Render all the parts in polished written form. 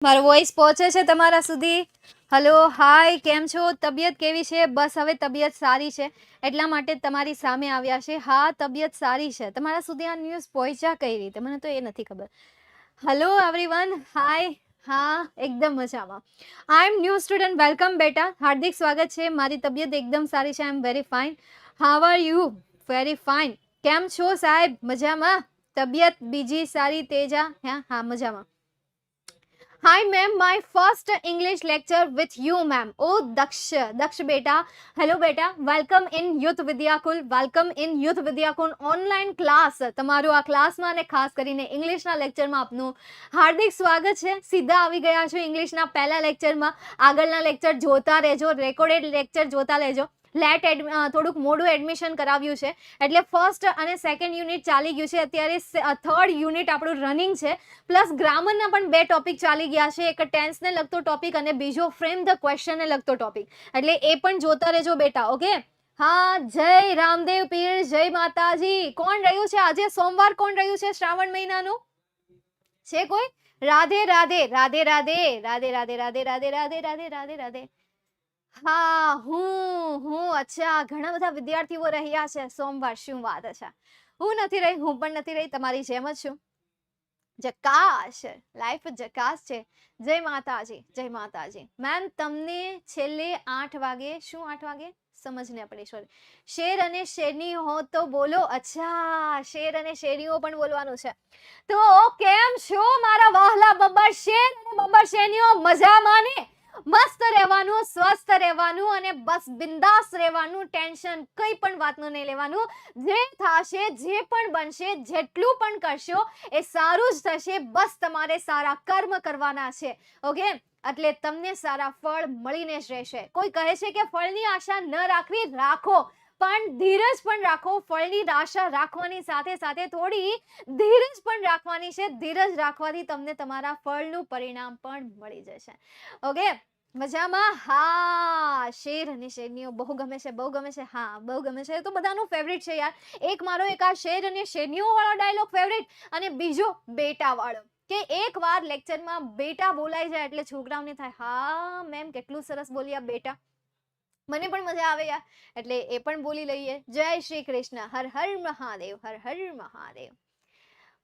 મારો વોઇસ પહોંચે છે તમારા સુધી? હલો, હાય, કેમ છો? તબિયત કેવી છે? બસ હવે તબિયત સારી છે એટલા માટે તમારી સામે આવ્યા છે. હા, તબિયત સારી છે. તમારા સુધી આ ન્યૂઝ પહોંચ્યા કઈ રીતે મને તો એ નથી ખબર. Hello everyone, hi. હા, એકદમ મજામાં. I am new student. Welcome બેટા, હાર્દિક સ્વાગત છે. મારી તબિયત એકદમ સારી છે. I am very fine. How are you? Very fine. કેમ છો સાહેબ? મજામાં? તબિયત બીજી સારી? તેજા? હા, મજામાં. Hi ma'am, my first English lecture with you ma'am. Oh Daksh beta. Hello beta. Welcome in Youth Vidyakul. Welcome in Youth Vidyakul online class. તમારું આ ક્લાસમાં અને ખાસ કરીને ઇંગ્લિશના લેક્ચરમાં આપનું હાર્દિક સ્વાગત છે. સીધા આવી ગયા છો ઇંગ્લિશના પહેલા લેક્ચરમાં. આગળના લેક્ચર જોતા રહેજો, રેકોર્ડેડ લેક્ચર જોતા રહેજો. થોડુંક મોડું એડમિશન કરાવ્યું છે એટલે ફર્સ્ટ અને સેકન્ડ યુનિટ ચાલી ગયું છે. અત્યારે થર્ડ યુનિટ આપણું રનિંગ છે. પ્લસ ગ્રામરના પણ 2 ટોપિક ચાલી ગયા છે. એક ટેન્સને લગતો ટોપિક અને બીજો ફ્રેમ ધ ક્વેશ્ચનને લગતો ટોપિક. એટલે એ પણ જોતા રહેજો બેટા. ઓકે. હા, જય રામદેવ પીર, જય માતાજી. કોણ રહ્યું છે આજે? સોમવાર કોણ રહ્યું છે શ્રાવણ મહિનાનું? છે કોઈ? રાધે રાધે, રાધે રાધે, રાધે રાધે, રાધે રાધે, રાધે રાધે, રાધે રાધે. હા, હું અચ્છા, ઘણા બધા વિદ્યાર્થીઓ રહ્યા છે સોમવાર. શું વાત છે. હું નથી રહી, હું પણ નથી રહી, તમારી જેમ જ છું. જકાશ, લાઈફ જકાશ છે. જય માતાજી, જય માતાજી. મેમ, તમને છેલ્લે 8 વાગે, શું 8 વાગે સમજ ને પડી? સોરી. શેર અને શેરની હો તો બોલો. અચ્છા, શેર અને શેરીઓ પણ બોલવાનું છે. તો કેમ છો મારા વહાલા બબ્બર શેર અને બબ્બર શેરીઓ? મજામાં ને? મસ્ત રહેવાનું, સ્વસ્થ રહેવાનું અને બસ બિંદાસ રહેવાનું. ટેન્શન કઈ પણ વાતનું નહીં લેવાનું. જે થશે, જે પણ બનશે, જેટલું પણ કરશો એ સારું જ થશે. બસ તમારે સારા કર્મ કરવાના છે. ઓકે, એટલે તમને સારા ફળ મળીને જ રહેશે. કોઈ કહે છે કે ફળની આશા ન રાખવી, રાખો, પણ ધીરજ પણ રાખો. ફળની આશા રાખવાની સાથે સાથે થોડી ધીરજ પણ રાખવાની છે. ધીરજ રાખવાથી તમને તમારા ફળનું પરિણામ પણ મળી જશે. ઓકે, મજામાં? હા, શેર અને શેરનીઓ બહુ ગમે છે, બહુ ગમે છે. હા, બહુ ગમે છે. તો બધાનું ફેવરિટ છે યાર. એક મારો એક આ શેર અને શેરનીઓ વાળો ડાયલોગ ફેવરિટ, અને બીજો બેટા વાળો, કે એક વાર લેક્ચરમાં બેટા બોલાઈ જાય એટલે છોકરાઓને થાય, હા મેમ કેટલું સરસ બોલ્યા બેટા. મને પણ મજા આવે યાર, એટલે એ પણ બોલી લઈએ. જય શ્રી કૃષ્ણ. હર હર મહાદેવ, હર હર મહાદેવ.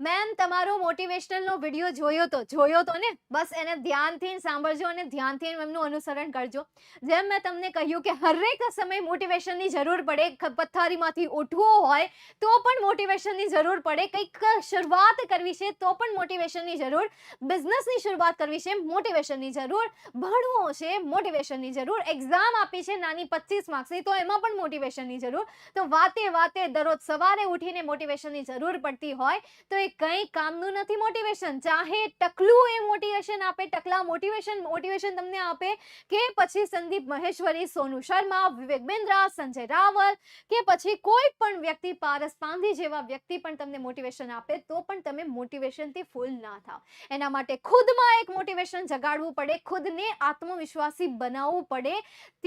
મેમ, તમારો મોટિવેશનલનો વિડીયો જોયો તો ને? બસ એને ધ્યાનથી સાંભળજો અને ધ્યાનથી એમનું અનુસરણ કરજો. જેમ મેં તમને કહ્યું કે હરેક સમય મોટિવેશનની જરૂર પડે. પથારીમાંથી ઉઠવું હોય તો પણ મોટિવેશનની જરૂર પડે. કંઈક શરૂઆત કરવી છે તો પણ મોટિવેશનની જરૂર. બિઝનેસની શરૂઆત કરવી છે, મોટિવેશનની જરૂર. ભણવું છે, મોટિવેશનની જરૂર. એક્ઝામ આપી છે નાની 25 માર્ક્સની, તો એમાં પણ મોટિવેશનની જરૂર. તો વાતે દરરોજ સવારે ઉઠીને મોટિવેશનની જરૂર પડતી હોય તો એ કંઈ કામનું નથી મોટિવેશન. ચાહે ટકલું એ મોટિવેશન આપે, ટકલા મોટિવેશન તમને આપે, કે પછી સંદીપ મહેશ્વરી, સોનુ શર્મા, વિવેક બિંદ્રા, સંજય રાવલ, કે પછી કોઈ પણ વ્યક્તિ, પારસ પાંધી જેવા વ્યક્તિ પણ તમને મોટિવેશન આપે તો પણ તમે મોટિવેશનથી ફૂલ ના થાવ. એના માટે ખુદમાં એક મોટિવેશન જગાડવું પડે, ખુદને આત્મવિશ્વાસી બનાવવું પડે,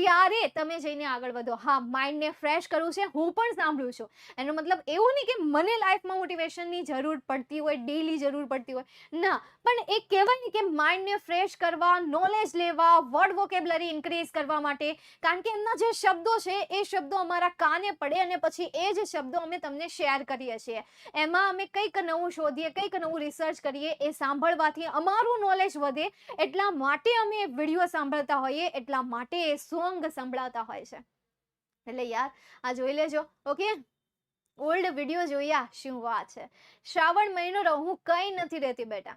ત્યારે તમે જઈને આગળ વધો. હા, માઇન્ડને ફ્રેશ કરવું છે, હું પણ સાંભળું છું. એનો મતલબ એવું નહીં કે મને લાઈફમાં મોટિવેશનની જરૂર પડતી હોય, ડેઈલી જરૂર પડતી હોય, ના. પણ એક કહેવાય ને કે માઇન્ડને ફ્રેશ કરવા, નોલેજ લેવા, વર્ડ વોકેબ્યુલરી ઇન્ક્રીઝ કરવા માટે. કારણ કે એમના જે શબ્દો છે એ શબ્દો અમારા કાને પડે અને પછી એ જ શબ્દો અમે તમને શેર કરીએ છીએ. એમાં અમે કંઈક નવું શોધીએ, કંઈક નવું રિસર્ચ કરીએ. એ સાંભળવાથી અમારું નોલેજ વધે, એટલા માટે અમે વિડીયો સાંભળતા હોઈએ, એટલા માટે એ સોંગ સંભળાતા હોય છે. એટલે યાર, આ જોઈ લેજો. ઓકે, ઓલ્ડ વિડીયો જોયા. શું વાત છે. શ્રાવણ મહિનો રહું, હું કંઈ નથી રહેતી બેટા,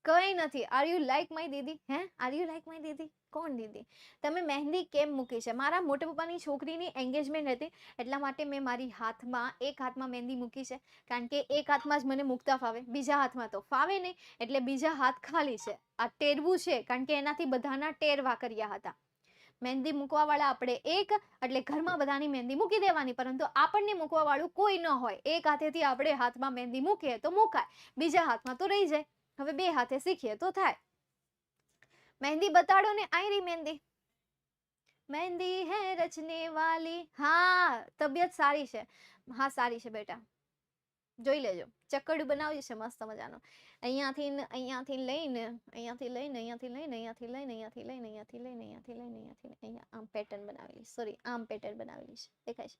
કંઈ નથી. Are you like my didi? Are you like my didi? કોણ દીદી? તમે મહેંદી કેમ મૂકી છે? મારા મોટા પપ્પાની છોકરીની એંગેજમેન્ટ હતી એટલા માટે મેં મારી હાથમાં, એક હાથમાં મહેંદી મૂકી છે. કારણ કે એક હાથમાં જ મને મૂકતા ફાવે, બીજા હાથમાં તો ફાવે નહીં, એટલે બીજા હાથ ખાલી છે. આ ટેરવું છે કારણ કે એનાથી બધાના ટેરવા કર્યા હતા. મહેંદી મૂકવા વાળા આપણે એક, એટલે ઘરમાં બધાની મહેંદી મૂકી દેવાની. પરંતુ આપણને મૂકવા વાળું કોઈ ન હોય, એક હાથેથી આપણે હાથમાં મહેંદી મૂકીએ તો મુકાય, બીજા હાથમાં તો રહી જાય. હવે 2 હાથે શીખીએ તો થાય. મહેંદી બતાડો ને. આઈ રહી મહેંદી. મહેંદી હે રચને વાલી. હા, તબિયત સારી છે. હા, સારી છે બેટા, જોઈ લેજો. ચક્કડું બનાવ્યું છે મસ્ત મજાનું. અહીંયાથી લઈને અહીંયા આમ પેટર્ન બનાવેલી, સોરી આમ પેટર્ન બનાવેલી છે, દેખાય છે?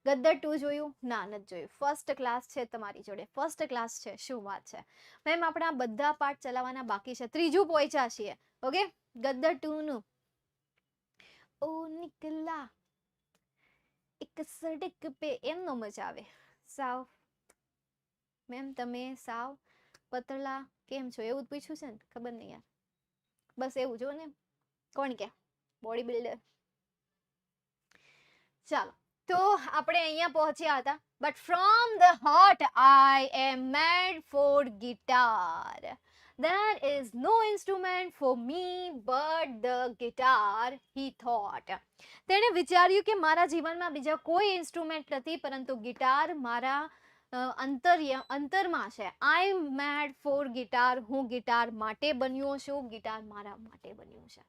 ગદ્દર 2 જોયું? ના, નથી જોયું. ફર્સ્ટ ક્લાસ છે તમારી જોડે, ફર્સ્ટ ક્લાસ છે, શું વાત છે મેમ. આપણા બધા પાર્ટ ચલાવવાના બાકી છે, ત્રીજું પહોંચ્યા છીએ. ઓકે, ગદ્દર 2 નું ઓ નિકલા એક સડક પે, એમનો મજા આવે. સાવ મેમ તમે સાવ પતળા કેમ છો એવું જ પૂછ્યું છે ને? ખબર નહીં યાર, બસ એવું જો ને, કોણ કે બોડી બિલ્ડર. ચાલો, તો આપણે અહીંયા પહોંચ્યા હતા. But from the heart I am made for guitar. There is no instrument for me but the guitar, he thought. તેણે વિચાર્યું કે મારા જીવનમાં બીજા કોઈ ઇન્સ્ટ્રુમેન્ટ નથી પરંતુ ગિટાર મારા અંતરમાં છે. I am made for guitar, હું ગિટાર માટે બન્યો છું, ગિટાર મારા માટે બન્યું છે.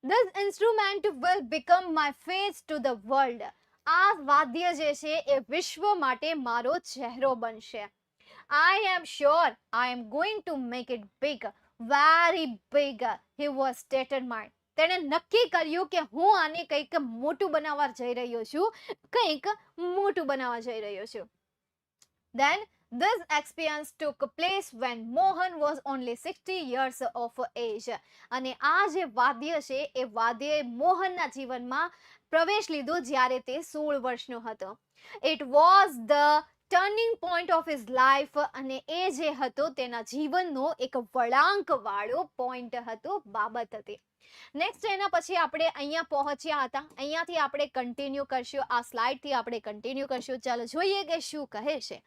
This instrument will become my face to the world. આ વાદ્ય જે છે એ વિશ્વ માટે મારો ચહેરો બનશે. I am sure I am going to make it big, very big. He was determined. તેણે નક્કી કર્યું કે હું આને કંઈક મોટું બનાવવા જઈ રહ્યો છું, કંઈક મોટું બનાવવા જઈ રહ્યો છું. Then this experience took place when Mohan was only 60 years of age. અને આ જે વાદ્ય છે એ વાદ્યએ મોહનના જીવનમાં પ્રવેશ લીધો જ્યારે તે 16 વર્ષનો હતો. It was the turning point of his life, અને એ જે હતો તેના જીવનનો એક વળાંકવાળો પોઈન્ટ હતો, બાબત હતી. નેક્સ્ટ એના પછી આપણે અહીંયા પહોંચ્યા હતા, અહીંયાથી આપણે કન્ટિન્યુ કરશું, આ સ્લાઇડથી આપણે કન્ટિન્યુ કરશું. ચાલો જોઈએ કે શું કહે છે.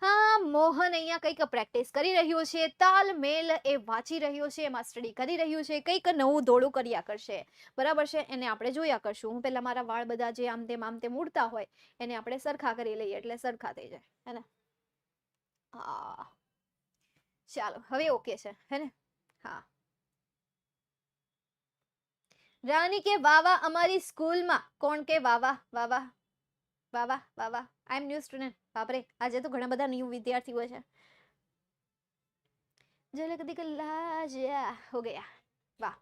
હા, મોહન અહીંયા કંઈક પ્રેક્ટિસ કરી રહ્યો છે, તાલમેલ એ વાંચી રહ્યો છે, એમાં સ્ટડી કરી રહ્યું છે, કંઈક નવું દોડું કર્યા કરશે, બરાબર છે? એને આપણે જોયા કરશું. હું પહેલા મારા વાળ બધા જે આમ તેમ ઉડતા હોય એને આપણે સરખા કરી લઈએ એટલે સરખા થઈ જાય, હે ને? હા, ચાલો હવે ઓકે છે, હે ને? હા. રાની કે વાવા અમારી સ્કૂલમાં. કોણ કે વાવા? વાવા વાવા વાવા. આઈ એમ ન્યૂ સ્ટુડન્ટ. બાપરે, આજે તો ઘણા બધા ન્યૂ વિદ્યાર્થીઓ છે. झलक दिखला जा हो गया. वाह,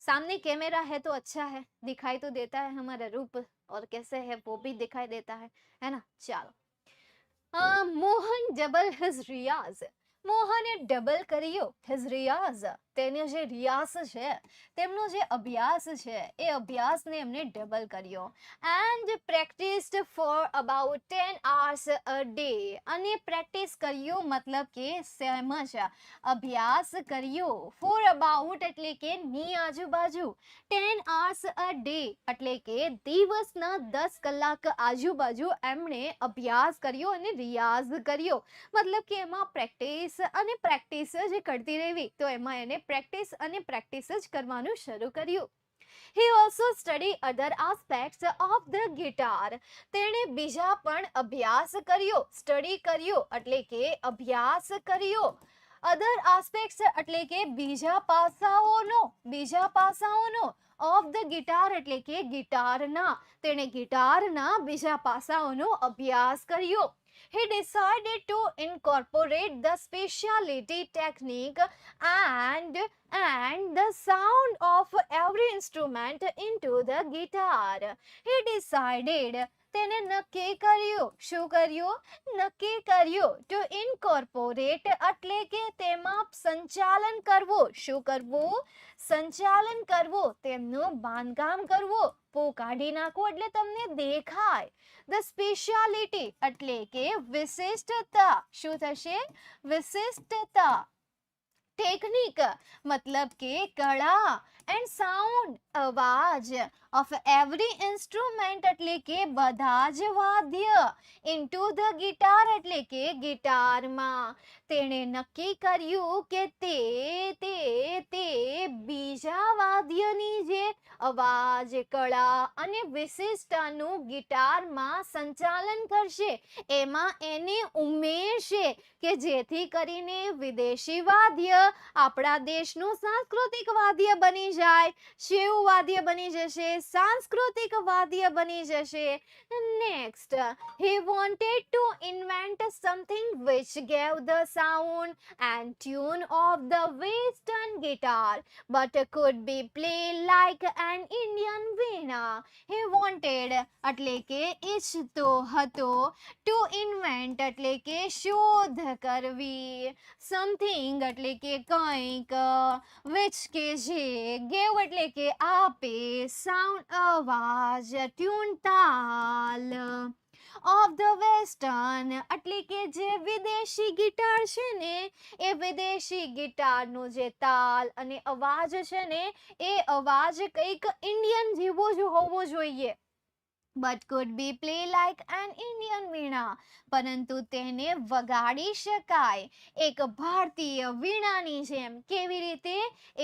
सामने कैमरा है तो अच्छा है, दिखाई तो देता है हमारा रूप, और कैसे है वो भी दिखाई देता है ना? चलो, मोहन डबल हिज रियाज. મોહને ડબલ કર્યો હિઝ રિયાઝ, તેનો જે રિયાઝ છે, તેમનો જે અભ્યાસ છે એ અભ્યાસને એમને ડબલ કર્યો. And practised for about 10 hours a day. અને પ્રેક્ટિસ કર્યો મતલબ કે સેમ જ અભ્યાસ કર્યો. ફોર અબાઉટ એટલે કે ની આજુબાજુ, 10 hours a day એટલે કે દિવસના 10 કલાક આજુબાજુ એમણે અભ્યાસ કર્યો અને રિયાઝ કર્યો. મતલબ કે એમાં પ્રેક્ટિસ અને પ્રેક્ટિસ જ કરતી રહેવી, તો એમાં એને પ્રેક્ટિસ અને પ્રેક્ટિસ જ કરવાનું શરૂ કર્યું. He also studied other aspects of the guitar. તેણે બીજા પણ અભ્યાસ કર્યો, સ્ટડી કર્યો એટલે કે અભ્યાસ કર્યો. અધર આસ્પેક્ટ્સ એટલે કે બીજા પાસાઓનો ઓફ ધ ગિટાર એટલે કે ગિટારના, તેણે ગિટારના બીજા પાસાઓનો અભ્યાસ કર્યો. He decided to incorporate the specialty technique and the sound of every instrument into the guitar. He decided, તેને નક્કી કર્યું. શું કર્યું? નક્કી કર્યું. To incorporate એટલે કે તેમાં સંચાલન કરવું. શું કરવું? સંચાલન કરવું, તેમનું બાંધકામ કરવું. પો કાઢી નાખવું એટલે તમને દેખાય. The speciality એટલે કે વિશિષ્ટતા. શું થશે? વિશિષ્ટતા. ટેકનિક મતલબ કે કળા. એન્ડ સાઉન્ડ અવાજ. ઓફ એવરી ઇન્સ્ટ્રુમેન્ટ એટલે કે બધા જ વાદ્ય. ઇન્ટુ ધ ગિટાર એટલે કે ગિટારમાં. તેણે નક્કી કર્યું કે તે બીજા વાદ્યની જે અવાજ, કળા અને વિશિષ્ટતાનું ગિટારમાં સંચાલન કરશે. એમાં એને ઉમેરશે કે જેથી કરીને વિદેશી વાદ્ય આપણા દેશનું સાંસ્કૃતિક વાદ્ય બની જાય. શેવું વાદ્ય બની જશે? સાંસ્કૃતિક વાદ્ય બની જશે. Next, he wanted to invent something which gave the sound and tune of the Western guitar, but could be played like an Indian veena. He wanted એટલે કે ઈચ્છતો હતો, to invent એટલે કે શોધ કરવી, something એટલે કે કંઈક, which કે જે, give એટલે કે આપે, sound અવાજ, tune તાલ, of the western એટલે કે જે વિદેશી ગિટાર છે ને એ વિદેશી ગિટારનો જે તાલ અને અવાજ છે ને એ અવાજ કંઈક ઇન્ડિયન જેવો જ હોવો જોઈએ. but could be play like an Indian વીણા, પરંતુ તેને વગાડી શકાય એક ભારતીય વીણાની જેમ. કેવી રીતે?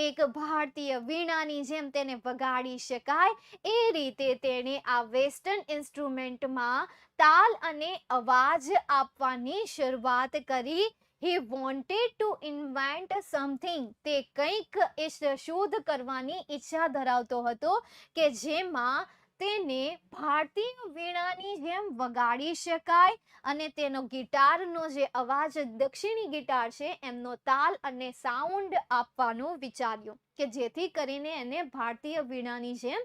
એક ભારતીય વીણાની જેમ તેને વગાડી શકાય એ રીતે તેને આ વેસ્ટર્ન ઇન્સ્ટ્રુમેન્ટમાં તાલ અને અવાજ આપવાની શરૂઆત કરી. He wanted to invent something. તે કંઈક શોધ કરવાની ઈચ્છા ધરાવતો હતો કે જેમાં તેને ભારતીય વીણાની જેમ વગાડી શકાય અને તેનો ગિટારનો જે અવાજ દક્ષિણી ગિટાર છે એમનો તાલ અને સાઉન્ડ આપવાનું વિચાર્યું કે જેથી કરીને એને ભારતીય વીણાની જેમ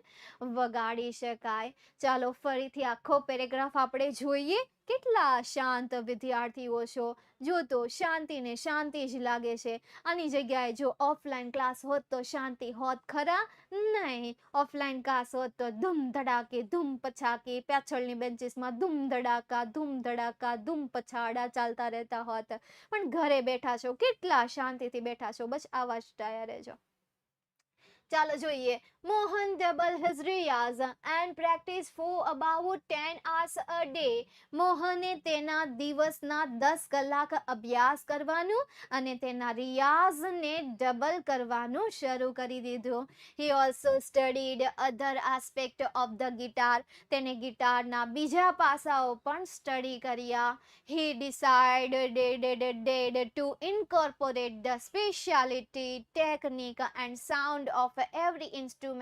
વગાડી શકાય. ચાલો ફરીથી આખો પેરેગ્રાફ આપણે જોઈએ. કેટલા શાંત વિદ્યાર્થીઓ છો. જો તો શાંતિને શાંતિ જ લાગે છે. આની જગ્યાએ જો ઓફલાઈન ક્લાસ હોત તો શાંતિ હોત ખરા? નહીં. ઓફલાઈન ક્લાસ હોત તો ધૂમ ધડાકે ધૂમ પછાકે પાછળની બેન્ચીસમાં ધૂમ ધડાકા ધૂમ પછાડા ચાલતા રહેતા હોત. પણ ઘરે બેઠા છો, કેટલા શાંતિથી બેઠા છો. બસ આવા જ ટાયા રહેજો. ચાલો જોઈએ. Mohan double his riyaz and practice for about 10 hours a day. મોહને તેના દિવસના 10 કલાક અભ્યાસ કરવાનું અને તેના રિયાઝને ડબલ કરવાનું શરૂ કરી દીધું. He also studied other aspect of the guitar. તેને ગિટારના બીજા પાસાઓ પણ સ્ટડી કર્યા. He decided to incorporate the speciality, technique and sound of every instrument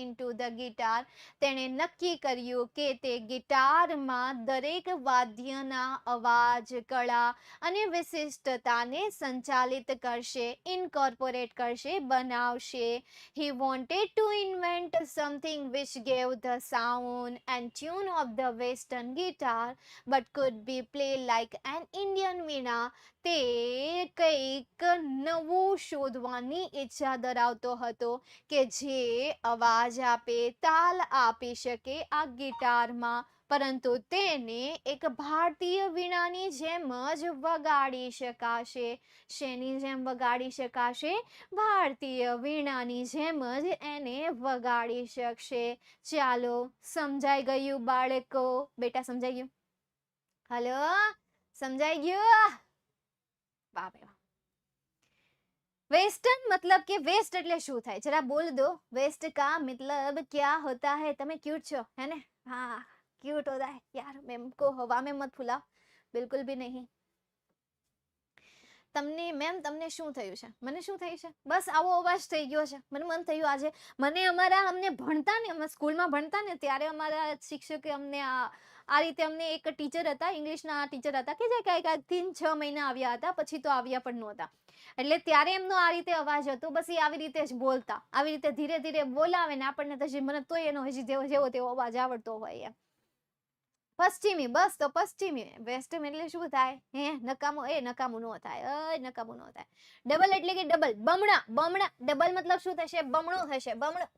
into the guitar. તેણે નક્કી કર્યું કે તે ગિટારમાં દરેક વાદ્યના અવાજ, કળા અને વિશિષ્ટતાને સંચાલિત કરશે, ઇન્કોર્પોરેટ કરશે, બનાવશે. He wanted to invent something which gave the sound and tune of the western guitar but could be played like an Indian veena. તે કંઈક નવું શોધવાની ઈચ્છા ધરાવતો હતો કે જે અવાજ આપે, તાલ આપી શકે આ ગિટારમાં, પરંતુ તેને એક ભારતીય વીણાની જેમ જ વગાડી શકાશે. શેની જેમ વગાડી શકાશે? ભારતીય વીણાની જેમ જ એને વગાડી શકશે. ચાલો, સમજાઈ ગયું બાળકો? બેટા સમજાઈ ગયું? હલો, સમજાઈ ગયું? વાહ ભાઈ વાહ. वेस्टर्न मतलब कि वेस्ट એટલે શું થાય? જરા બોલ દો. वेस्ट का मतलब क्या होता है? તમે ક્यूट છો है ने? हाँ, क्यूट होता है यार. मैम को हवा में मत फुलाओ, बिल्कुल भी नहीं. તમને મેમ તમને શું થયું છે? મને શું થયું છે? બસ આવો અવાજ થઈ ગયો છે. મને મન થયું આજે અમને ભણતા ને, અમે સ્કૂલમાં ભણતા ને ત્યારે અમારા શિક્ષકે અમને આ રીતે અમને એક ટીચર હતા, ઇંગ્લિશના ટીચર હતા કે જે કંઈક 3-6 મહિના આવ્યા હતા, પછી તો આવ્યા પણ નહોતા. એટલે ત્યારે એમનો આ રીતે અવાજ હતો. બસ એ આવી રીતે જ બોલતા, આવી રીતે ધીરે ધીરે બોલાવે ને આપણને તો મને તોય એનો હજી જેવો તેવો અવાજ આવડતો હોય એમ. પશ્ચિમી, બસ તો પશ્ચિમી. વેસ્ટર્ન એટલે શું થાય? નકામું ન થાય. નકામું ન થાય. ડબલ એટલે કે ડબલ, બમણા. ડબલ મતલબ શું થશે? બમણું થશે. બમણું.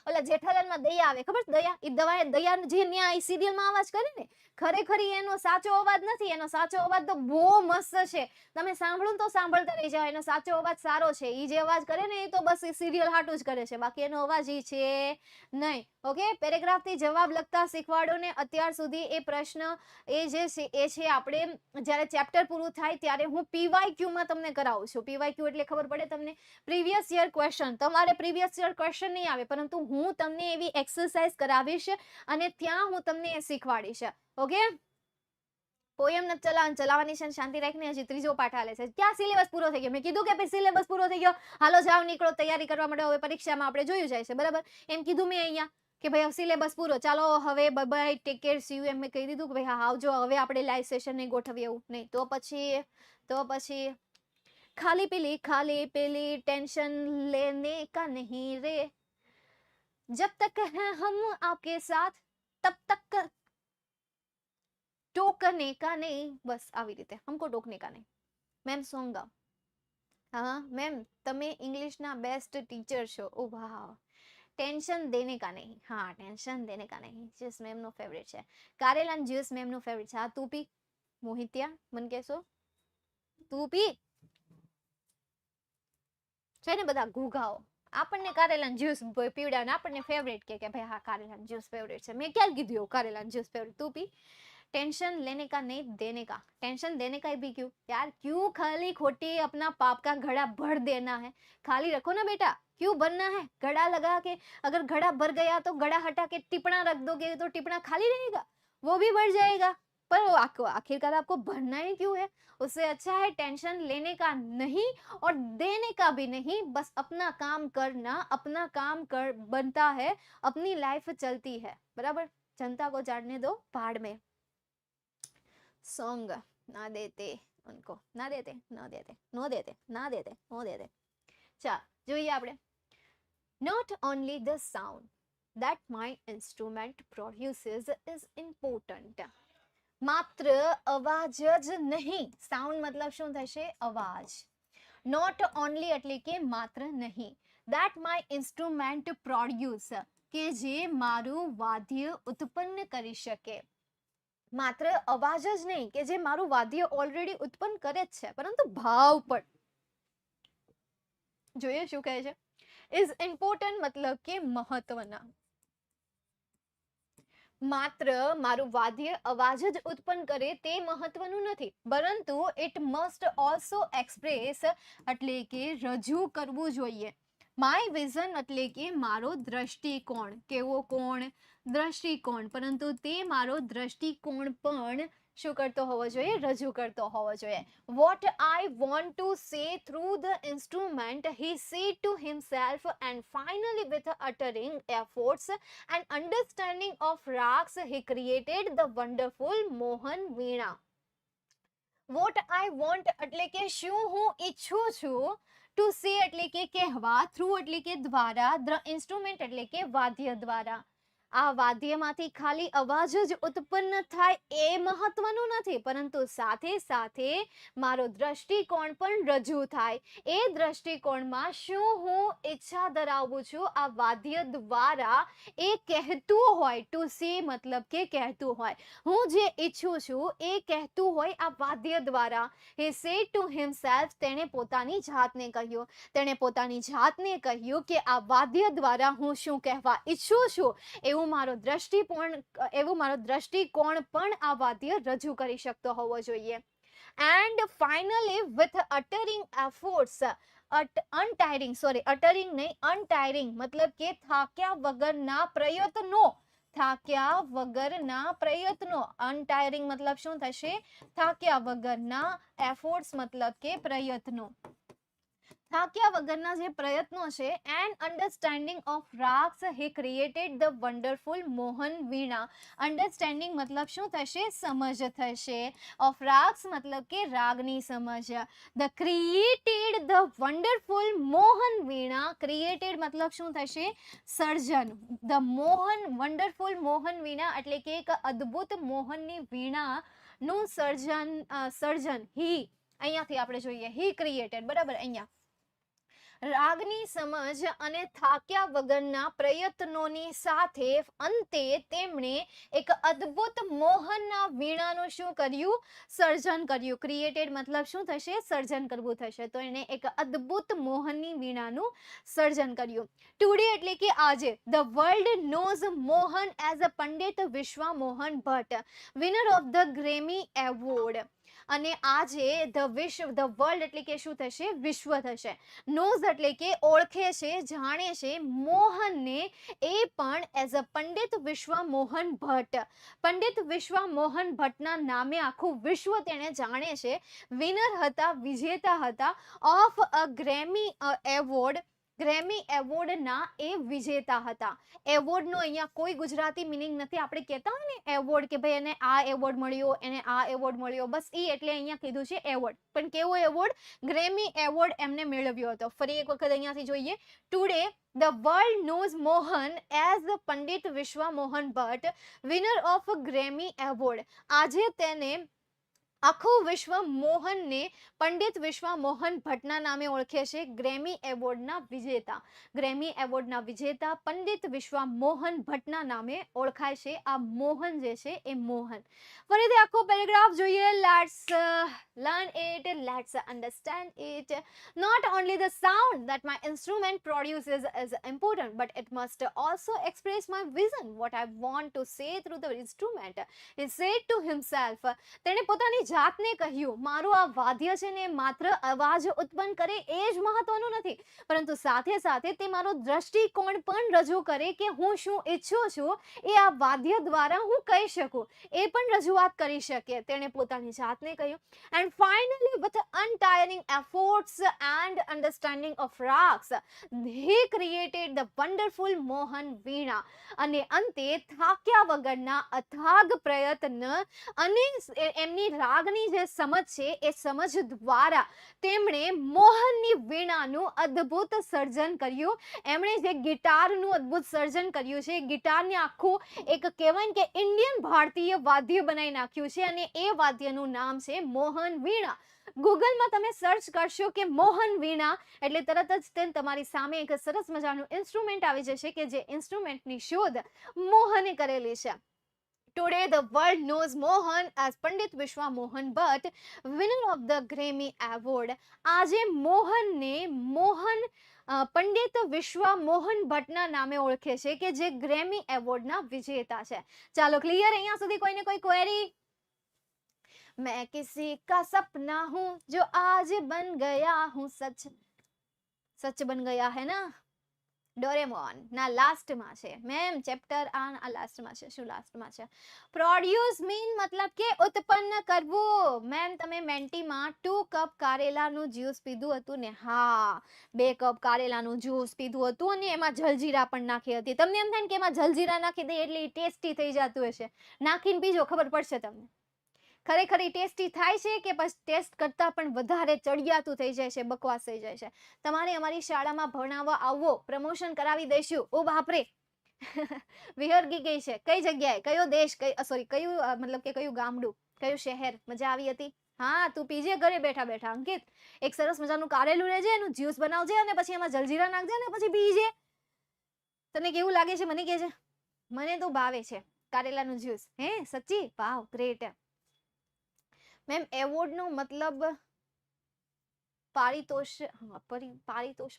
ઓલા જેઠાલાલમાં દયા આવે, ખબર? દયા એ દયા જે ન્યા સિરિયલમાં અવાજ કરે ને, ખરેખર એનો સાચો અવાજ નથી. એનો સાચો અવાજ તો બહુ મસ્ત છે. તમે સાંભળો તો સાંભળતા રહી જાવ. એનો સાચો અવાજ સારો છે. એ જે અવાજ કરે ને એ તો બસ સિરિયલ હાટું જ કરે છે, બાકી એનો અવાજ એ છે નહીં. ઓકે, પેરેગ્રાફ થી જવાબ લખતા શીખો. શીખવાડો ને અત્યાર સુધી એ પ્રશ્ન એ જે છે એ છે આપણે જ્યારે ચેપ્ટર પૂરું થાય ત્યારે હું PYQ માં તમને કરાવું છું. PYQ એટલે ખબર પડે તમને, પ્રીવિયસ યર ક્વેશ્ચન. તમારે પ્રીવિયસ યર ક્વેશ્ચન નહીં આવે, પરંતુ હું તમને એવી એક્સરસાઇઝ કરાવીશ અને ત્યાં હું તમને એ શીખવાડીશ. ઓકે, પોયમ નથી ચલાવવાની છે, શાંતિ રાખીને હજી ત્રીજો પાઠ હાલે છે. ક્યાં સિલેબસ પૂરો થઈ ગયો? મેં કીધું કે સિલેબસ પૂરો થઈ ગયો, હાલો જાઓ નીકળો તૈયારી કરવા માટે, હવે પરીક્ષામાં આપણે જોયું જાય છે. બરાબર, એમ કીધું મેં અહીંયા કે ભાઈ સિલેબસ પૂરો, ચાલો હવે bye take care see you, એમ મેં કહી દીધું કે ભાઈ હા આવજો, હવે આપણે લાઈવ સેશન નહીં ગોઠવીએ એવું નહીં. તો પછી ખાલી પેલી ટેન્શન લેને કા નહીં રે, જબ તક है हम आपके साथ तब तक टोकने का नहीं. बस આવી રીતે, हमको टोकने का नहीं. મેમ સોંગ ગાઓ. હા મેમ, તમે ઇંગ્લિશના બેસ્ટ ટીચર છો. ઓ વાહ. ટેન્શન દેને કા નહીં. હા, ટેન્શન દેને કા નહીં જ્યુસ મેમનો ફેવરેટ છે. કારેલાન જ્યુસ મેમનો ફેવરેટ છે. હા તું પી મોહિત્યા, મને કહેશો તું પી છે ને? બધા ઘૂઘાઓ આપણને કારેલાન જ્યુસ પીવડાવે, આપણને ફેવરેટ કે ભાઈ હા કારેલાન જ્યુસ ફેવરેટ છે. મેં ક્યાં કીધું એવું કારેલાન જ્यूस फेवरेट? તું પી. टेंशन लेने का नहीं देने का. टेंशन देने का भी क्यों यार? क्यों खाली खोटी अपना पाप का घड़ा भर देना है? खाली रखो ना बेटा, क्यों भरना है? घड़ा लगा के अगर घड़ा भर गया तो घड़ा हटा के टिपना रख दोगे तो टिपना खाली रहेगा, वो भी भर जाएगा. पर आखिरकार आपको भरना ही क्यों है? उससे अच्छा है टेंशन लेने का नहीं और देने का भी नहीं, बस अपना काम करना. अपना काम कर बनता है, अपनी लाइफ चलती है. बराबर, जनता को जाने दो भाड़ में. सॉन्ग ना देते उनको, ना देते ना देते नो देते ना देते नो देते. ચાલ જોઈએ આપણે. Not only the sound that my instrument produces is important. માત્ર અવાજ જ નહીં. સાઉન્ડ મતલબ શું થશે? અવાજ. નોટ ઓનલી એટલે કે માત્ર નહીં. that my instrument produce કે જે મારું વાદ્ય ઉત્પન્ન કરી શકે. માત્ર અવાજ જ નહીં કે જે મારું વાદ્ય ઓલરેડી ઉત્પન્ન કરે જ છે, પરંતુ ભાવ પણ. જોઈએ શું કહે છે? ઇઝ ઇમ્પોર્ટન્ટ મતલબ કે મહત્વના. માત્ર મારું વાદ્ય અવાજ જ ઉત્પન્ન કરે તે મહત્વનું નથી, પરંતુ ઇટ મસ્ટ ઓલ્સો એક્સપ્રેસ એટલે કે રજૂ કરવું જોઈએ. માય વિઝન એટલે કે મારો દ્રષ્ટિકોણ. કેવો કોણ? દ્રષ્ટિકોણ. પરંતુ તે મારો દ્રષ્ટિકોણ પણ શું કરતો હોવો જોઈએ? રજૂ કરતો હોવો જોઈએ. What I want to say through the instrument he said to himself and finally with uttering efforts and understanding of ragas he created the wonderful Mohan veena. What I want એટલે કે શું હું ઈચ્છું છું. ટુ સે એટલે કે કહેવા, થ્રુ એટલે કે દ્વારા, ઇન્સ્ટ્રુમેન્ટ એટલે કે વાદ્ય દ્વારા. આ વાદ્યમાંથી ખાલી અવાજ જ ઉત્પન્ન થાય એ મહત્વનું નથી, પરંતુ સાથે સાથે મારો દ્રષ્ટિકોણ પણ રજૂ થાય. એ દ્રષ્ટિકોણમાં શું હું ઈચ્છા ધરાવું છું આ વાદ્ય દ્વારા એ કહેતું હોય. ટુ સે મતલબ કે કહેતું હોય. હું જે ઈચ્છું છું એ કહેતું હોય આ વાદ્ય દ્વારા. હી સેડ ટુ હિમસેલ્ફ, તેણે પોતાની જાતને કહ્યું. તેણે પોતાની જાતને કહ્યું કે આ વાદ્ય દ્વારા હું શું કહેવા ઈચ્છું છું એવું મારો દ્રષ્ટિકોણ પણ આ વાદ્ય રજૂ કરી શકતો હોવો જોઈએ. And finally with uttering efforts, અટરિંગ નહીં, અનટાયરિંગ મતલબ કે થાક્યા વગરના પ્રયત્નો. થાક્યા વગરના પ્રયત્નો. અનટાયરિંગ મતલબ શું થશે? થાક્યા વગરના. એફર્ટ્સ મતલબ કે પ્રયત્નો. થાક્યા વગરના જે પ્રયત્નો છે. And understanding of ragas he created the wonderful Mohan Veena. Understanding મતલબ શું થશે? સમજ થશે. ઓફ રાગ્સ મતલબ કે રાગની સમજ. The created the wonderful Mohan Veena. Created મતલબ શું થશે? સર્જન. ધ મોહન વન્ડરફુલ મોહન વીણા એટલે કે એક અદ્ભુત મોહનની વીણાનું સર્જન. હી અહીંયાથી આપણે જોઈએ હી ક્રિએટેડ. બરાબર, અહીંયા રાગની સમજ અને થાક્યા વગરના પ્રયત્નોની સાથે અંતે તેમણે એક અદ્ભુત મોહનના વીણાનું શું કર્યું? સર્જન કર્યું. ક્રિએટેડ મતલબ શું થશે? સર્જન કરવું થશે. તો એને એક અદ્ભુત મોહનની વીણાનું સર્જન કર્યું. ટુડે એટલે કે આજે the world knows Mohan as a Pandit Vishwa Mohan Bhatt, winner of the Grammy award. અને આજે ધ વર્લ્ડ એટલે કે શું થશે? વિશ્વ થશે. નોઝ એટલે કે ઓળખે છે, જાણે છે મોહનને, એ પણ એઝ અ પંડિત વિશ્વા મોહન ભટ્ટ. પંડિત વિશ્વા મોહન ભટ્ટના નામે આખું વિશ્વ તેને જાણે છે. વિનર હતા, વિજેતા હતા of a Grammy award. Grammy એવોર્ડના એ વિજેતા હતા. એવોર્ડનો અહીંયા કોઈ ગુજરાતી મિનિંગ નથી. આપણે કહેતા હોય ને એવોર્ડ, કે ભાઈ એને આ એવોર્ડ મળ્યો, એને આ એવોર્ડ મળ્યો, બસ એ એટલે અહીંયા કીધું છે એવોર્ડ. પણ કેવો એવોર્ડ? ગ્રેમી એવોર્ડ એમને મેળવ્યો હતો. ફરી એક વખત અહીંયાથી જોઈએ. Today the world knows Mohan as Pandit Vishwa Mohan Bhatt, winner of Grammy award. આજે તેને આખું વિશ્વ મોહનને પંડિત વિશ્વા મોહન ભટ્ટના નામે ઓળખે છે. ગ્રેમી એવોર્ડના વિજેતા. ગ્રેમી એવોર્ડના વિજેતા પંડિત વિશ્વા મોહન ભટ્ટના નામે ઓળખાય છે. આ મોહન જે છે એ મોહન. ફરીથી આખો પેરેગ્રાફ જોઈએ. Let's learn it, let's understand it. Not only the sound that my instrument produces is important, but it must also express my vision, what I want to say through the instrument. He said to himself. તેણે પોતાની જાતને કહ્યું, મારું આ વાદ્ય છે ને માત્ર અવાજ ઉત્પન્ન કરે એ જ મહત્વનું નથી, પરંતુ સાથે સાથે તે મારો દ્રષ્ટિકોણ પણ રજૂ કરે કે હું શું ઈચ્છું છું એ આ વાદ્ય દ્વારા હું કહી શકું, એ પણ રજૂઆત કરી શકે. તેણે પોતાની જાતને કહ્યું. And finally, with untiring efforts and understanding of rags, he created the wonderful Mohan Veena. અને અંતે થાક્યા વગરના અથાગ પ્રયત્ન અને એમની રાગની જે સમજ છે એ સમજ દ્વારા તેમણે મોહનની વીણાનું અદ્ભુત સર્જન કર્યું. એમણે જે ગિટારનું અદ્ભુત સર્જન કર્યું છે, ગિટારને આખું એક કહેવાય કે ઇન્ડિયન ભારતીય વાદ્ય બનાવી નાખ્યું છે, અને એ વાદ્યનું નામ છે મોહન વીણા. ગૂગલમાં તમે સર્ચ કરશો કે મોહન વીણા એટલે તરત જ તમારી સામે એક સરસ મજાનું ઇન્સ્ટ્રુમેન્ટ આવી જશે કે જે ઇન્સ્ટ્રુમેન્ટની શોધ મોહને કરેલી છે. Today the world knows Mohan as Pandit Vishwa Mohan Bhatt, winner of the Grammy Award. આજે મોહનને મોહન પંડિત વિશ્વા મોહન ભટ્ટના નામે ઓળખે છે કે જે ગ્રેમી એવોર્ડના વિજેતા છે. ચાલો ક્લિયર? અહીંયા સુધી કોઈને કોઈ ક્વેરી? मैं किसी का सपना हूं जो आज बन गया हूं, सच सच बन गया है ना. ડોરેમોન ના લાસ્ટમાં છે મેમ. ચેપ્ટર આ લાસ્ટમાં છે. શું લાસ્ટમાં છે? પ્રોડ્યુસ મીન મતલબ કે ઉત્પન્ન કરવું. મેમ તમે મેન્ટીમાં 2 કપ કારેલાનું જ્યુસ પીધું હતું ને? હા, 2 કપ કારેલાનું જ્યુસ પીધું હતું અને એમાં જલજીરા પણ નાખી હતી. તમને એમ થાય ને કે એમાં જલજીરા નાખી દે એટલે ટેસ્ટી થઈ જતું હશે. નાખીને પીજો, ખબર પડશે તમને. ખરેખર ટેસ્ટી થાય છે કે પછી ટેસ્ટ કરતાં પણ વધારે ચડિયાતું થઈ જાય છે, બકવાસ થઈ જાય છે. તમારે અમારી શાળામાં ભણાવવા આવવો, પ્રમોશન કરાવી દઈશું. ઓ બાપરે, વિહરગી ગઈ છે. કઈ જગ્યાએ, કયો દેશ, કયું મતલબ કે કયું ગામડું, કયું શહેર? મજા આવી હતી? હા, તું પીજે ઘરે બેઠા બેઠા. અંકિત, એક સરસ મજાનું કારેલું લેજે, એનું જ્યુસ બનાવજે અને પછી એમાં જલજીરા નાખજે અને પછી પીજે. તને કેવું લાગે છે મને કહેજે. મને તો ભાવે છે કારેલાનું જ્યુસ. હે સચ્ચી? વાવ, ગ્રેટ. મેમ એવોર્ડનો મતલબ પારિતોષ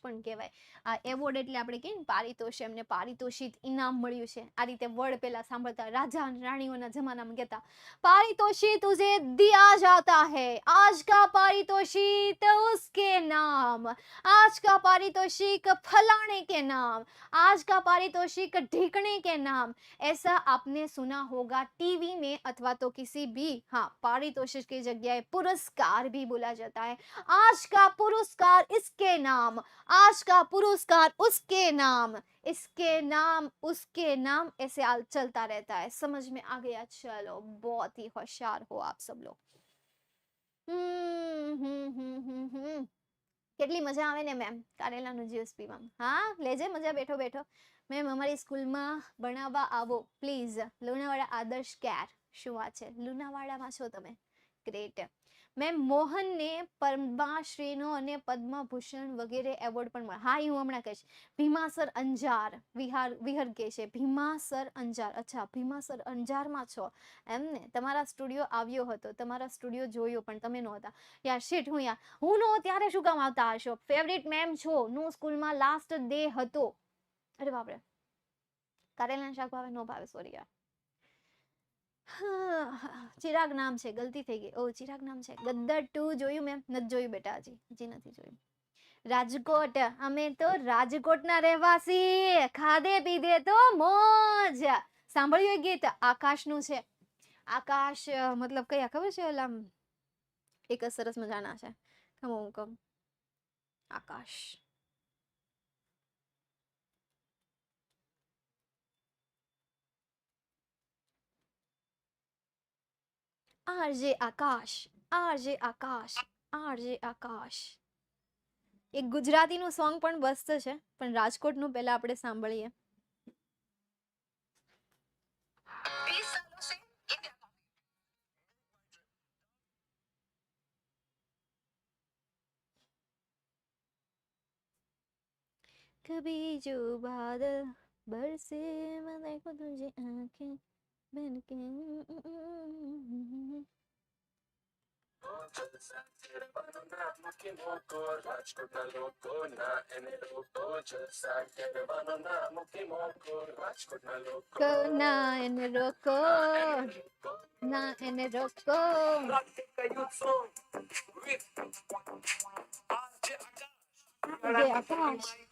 પણ કહેવાય. આ એવોર્ડ એટલે આપણે કહીએ ને પારિતોષ, એમને પારિતોષિત ઇનામ મળ્યું છે. આ રીતે વર્ડ પેલા સાંભળતા રાજા રાણીઓના જમાનામાં કહેતા પારિતોષિત ઉસે દિયા જાતા હૈ, આજ કા પારિતોષિત ઉસકે નામ, आज का पारितोषिक फलाने के नाम, आज का पारितोषिक ढिकने के नाम. ऐसा आपने सुना होगा टीवी में अथवा तो किसी भी, हाँ, पारितोषिक की जगह पुरस्कार भी बोला जाता है. आज का पुरस्कार इसके नाम, आज का पुरस्कार उसके नाम, इसके नाम उसके नाम, ऐसे चलता रहता है. समझ में आ गया? चलो, बहुत ही होशियार हो आप सब लोग. કેટલી મજા આવે ને મેમ કારેલાનું જ્યુસ પીવામાં. હા, લેજે મજા બેઠો બેઠો. મેમ અમારી સ્કૂલમાં ભણાવવા આવો પ્લીઝ. લુણાવાડા આદર્શ કેર. શું વાત છે? લુણાવાડામાં છો તમે? ગ્રેટ. મેમ મોહનને પદ્મશ્રીનો અને પદ્મભૂષણ વગેરે એવોર્ડ પણ મળે. હા એ હું હમણાં કહીશ. ભીમાસર અંજાર વિહર કે છે ભીમાસર અંજાર. અચ્છા ભીમાસર અંજારમાં છો એમ ને. તમારા સ્ટુડિયો આવ્યો હતો, તમારા સ્ટુડિયો જોયો પણ તમે નહોતા યાર. શીટ હું નો ત્યારે શું કામ આવતા હશો. ફેવરિટ મેમ છો નો સ્કૂલમાં લાસ્ટ ડે હતો. અરે બાપરે કારેલાનું શાક ભાવે નો ભાવે સોરી યાર. ચિરાગ નામ છે, ગલતી થઈ ગઈ. ઓ ચિરાગ નામ છે. ગદ્દર 2 જોયું મેમ? નથી જોયું બેટા, હજી નથી જોયું. રાજકોટ, અમે તો રાજકોટના રહેવાસી, ખાધે પીધે તો મોજ. સાંભળ્યું ગીત આકાશનું છે. આકાશ મતલબ કયા ખબર છે? ઓલા એક સરસ મજાના છે. હું કહું આકાશ. આરજે આકાશ, આરજે આકાશ, આરજે આકાશ. એક ગુજરાતીનું સોંગ પણ મસ્ત છે, પણ રાજકોટનું પહેલા આપણે સાંભળીએ. कभी जो बादल बरसे मैं देखो तुझे आंखें बन के. ના એને રોકો, ના એને રોકો.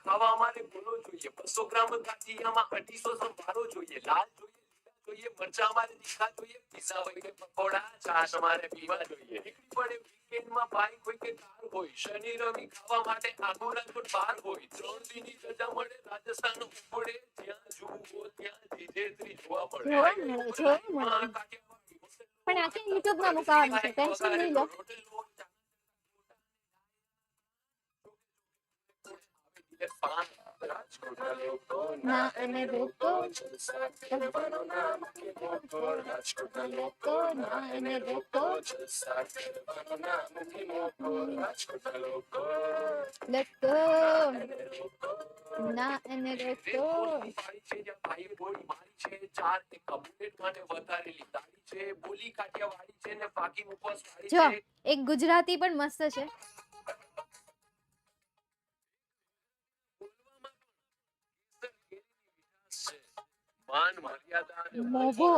ખાવા અમારે બોલો જોઈએ. 200 ગ્રામ ગાંઠિયામાં 250 સંભારો જોઈએ. લાલ જોઈએ, મરચા અમારે તીખા જોઈએ. પીઝા હોય કે પકોડા, છાશ અમારે પીવા જોઈએ. નીકળી પડે વીકેન્ડમાં બાઈક હોય કે કાર હોય. શનિ રવિ ખાવા માટે આખો રાજકોટ બહાર હોય. 3 દિનની રજા મળે, રાજસ્થાન ઉપડે. જ્યાં જુઓ ત્યાં જીજેત્રી જોવા મળે. પણ આખી યુટ્યુબમાં મુકાવાનું છે, ટેન્શન નહીં લો. ના એને રોકો, રાજકોટના લોકો ના એને રોકો. લટકો ના એને રોકો. જો એક ગુજરાતી પણ મસ્ત છે. માન મર્યાદા અને મોભો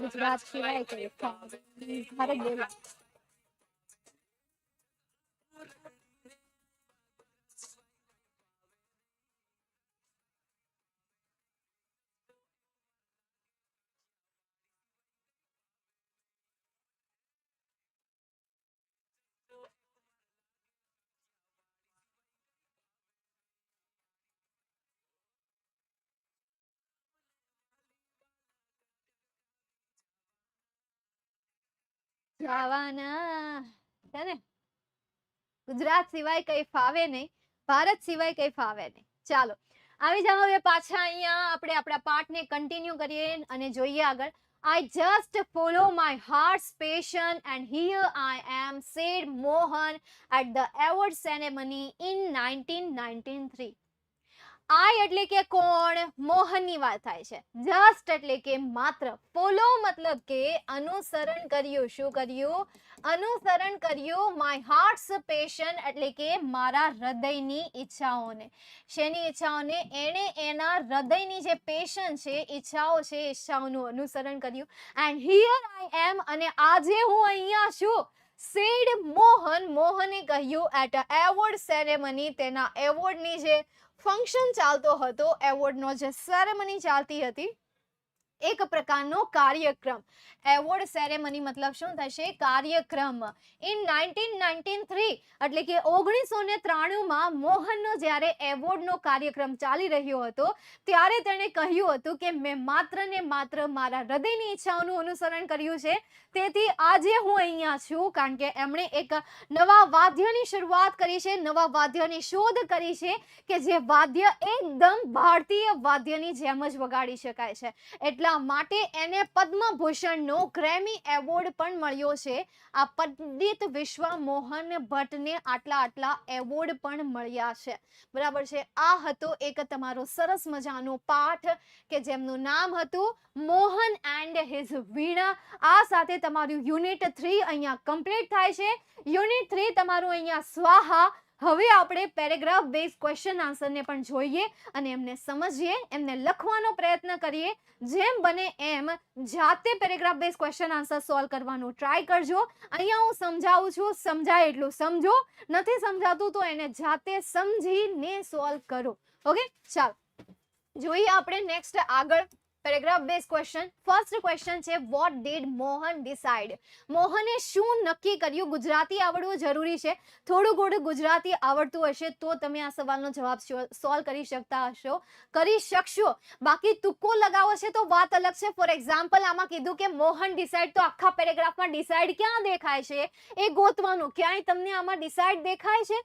ગુજરાત સિવાય કઈ ભારત બોલો. જવાના છે ને. ગુજરાત સિવાય કઈ ફાવે નહીં, ભારત સિવાય કઈ ફાવે નહીં. ચાલો આવી જાઓ હવે પાછા અહીંયા. આપણે આપણા પાઠને કન્ટિન્યુ કરીએ અને જોઈએ આગળ. I just follow my heart's passion and here I am, said Mohan at the award ceremony in 1993. આઈ એટલે કે કોણ? મોહનની વાત થાય છે. જસ્ટ એટલે કે માત્ર. ફોલો મતલબ કે અનુસરણ કર્યું. શું કર્યું? અનુસરણ કર્યું. માય હાર્ટ્સ પેશન એટલે કે મારા હૃદયની ઈચ્છાઓને. શેની ઈચ્છાઓને? એણે એના હૃદયની જે પેશન છે, ઈચ્છાઓ છે, ઈચ્છાઓનું અનુસરણ કર્યું. એન્ડ હિયર આઈ એમ, અને આજે હું અહીંયા છું. સેડ મોહન, મોહને કહ્યું એટ અ એવોર્ડ સેરેમની, તેના એવોર્ડની જે ફંક્શન ચાલતો હતો, એવોર્ડનો જે સેરેમની ચાલતી હતી એક પ્રકારનો કાર્યક્રમ. એવોર્ડ સેરેમની મતલબ શું થશે? કાર્યક્રમ. ઇન 1993 એટલે કે 1993 મોહનનો જ્યારે એવોર્ડનો કાર્યક્રમ ચાલી રહ્યો હતો ત્યારે તેણે કહ્યું હતું કે મેં માત્ર ને માત્ર મારા હૃદયની ઈચ્છાઓનું અનુસરણ કર્યું છે, તેથી આજે હું અહીંયા છું. કારણ કે એમણે એક નવા વાદ્યની શરૂઆત કરી છે, નવા વાદ્યની શોધ કરી છે કે જે વાદ્ય એકદમ ભારતીય વાદ્યની જેમ જ વગાડી શકાય છે. એટલા માટે એને પદ્મભૂષણનો ગ્રેમી એવોર્ડ પણ મળ્યો છે. આ પંડિત વિશ્વ મોહન ભટ્ટને આટલા એવોર્ડ પણ મળ્યા છે. બરાબર છે. આ હતો એક તમારો સરસ મજાનો પાઠ કે જેમનું નામ હતું મોહન એન્ડ હિઝ વીણા. આ સાથે તમારું યુનિટ 3 અહીંયા કમ્પ્લીટ થાય છે. યુનિટ 3 તમારું અહીંયા સ્વાહા. હવે આપણે પેરેગ્રાફ બેઝ ક્વેશ્ચન આન્સરને પણ જોઈએ અને એમને સમજીએ, એમને લખવાનો પ્રયત્ન કરીએ. જેમ બને એમ જાતે paragraph base question answer solve કરવાનું ટ્રાય કરજો. અહીંયા હું સમજાવું છું, સમજાય એટલું સમજો, નથી સમજાતું તો એને જાતે સમજીને સોલ્વ કરો. ઓકે, ચાલો જોઈએ આપણે નેક્સ્ટ આગળ paragraph base question. First question છે વોટ ડીડ મોહન ડિસાઇડ? મોહને શું નક્કી કર્યું? ગુજરાતી આવડવું જરૂરી છે. થોડું ઘણું ગુજરાતી આવડતું હશે તો તમે આ સવાલનો જવાબ સોલ્વ કરી શકશો. બાકી તુક્કો લગાવો છે તો વાત અલગ છે. ફોર એક્ઝામ્પલ આમાં કીધું કે મોહન ડિસાઇડ, તો આખા પેરેગ્રાફમાં ડિસાઇડ ક્યાં દેખાય છે એ ગોતવાનું. ક્યાંય તમને આમાં ડિસાઇડ દેખાય છે?